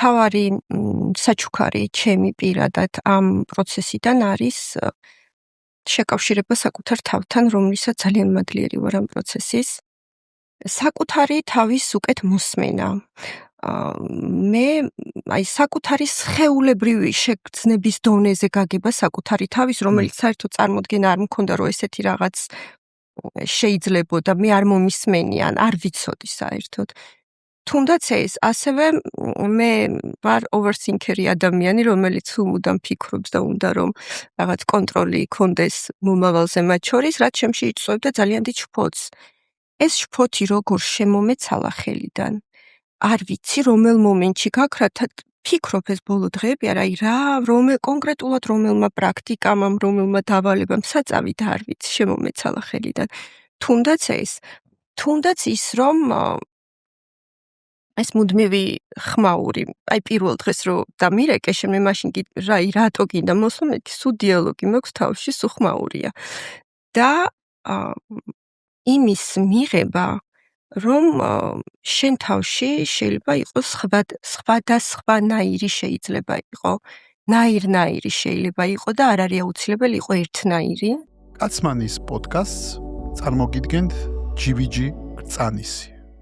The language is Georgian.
მთავარი საჩუქარი ჩემი პირადად ამ პროცესიდან არის შეკავშირება საკუთარ თავთან, რომლითაც ძალიან მადლიერი ვარ ამ პროცესის. საკუთარი თავის უკეთ მოსმენა. მე საკუთარი სხეულებრივი შეგრძნების დონეზე გაგება საკუთარი თავის, რომელიც საერთოდ წარმოდგენა არ მქონდა, რომ ესეთი რაღაც შეიძლებოდა, მე არ მომისმენი ან არ ვიცოდი საერთოდ. თუნდაც ეს, ასევე მე ვარ overthinker-ი ადამიანი, რომელიც მუდამ ფიქრობს და უნდა რომ რაღაც კონტროლი იქონდეს მომავალზე მათ შორის, რაც შემში იწვევდა ძალიან დიდ შფოთს. ეს შფოთი როგორ შემომეცალა ხელიდან. არ ვიცი, რომელ მომენტში გაქრა, ფიქრობ ეს ბოლო დღეები, კონკრეტულად რომელმა პრაქტიკამ, რომელმა დავალებამ საწავიდა, არ ვიცი, შემომეცალა ხელიდან. თუნდაც ის, რომ ეს მუდმივი ხმაური, პირველ დღეს რო დამირეკე, შემდეგ მაშინ რატო გინდა მოსვლა, მე სულ დიალოგი მაქვს თავში, სულ ხმაურია. და იმის მიღება, რომ შენ თავში შეიძლება იყოს სხვადასხვანაირი შეიძლება იყო, ნაირ-ნაირი შეიძლება იყო და არ არის აუცილებელი იყო ერთნაირი. კაცმანის პოდკასტს წარმოგიდგენთ GVG გრწანისი.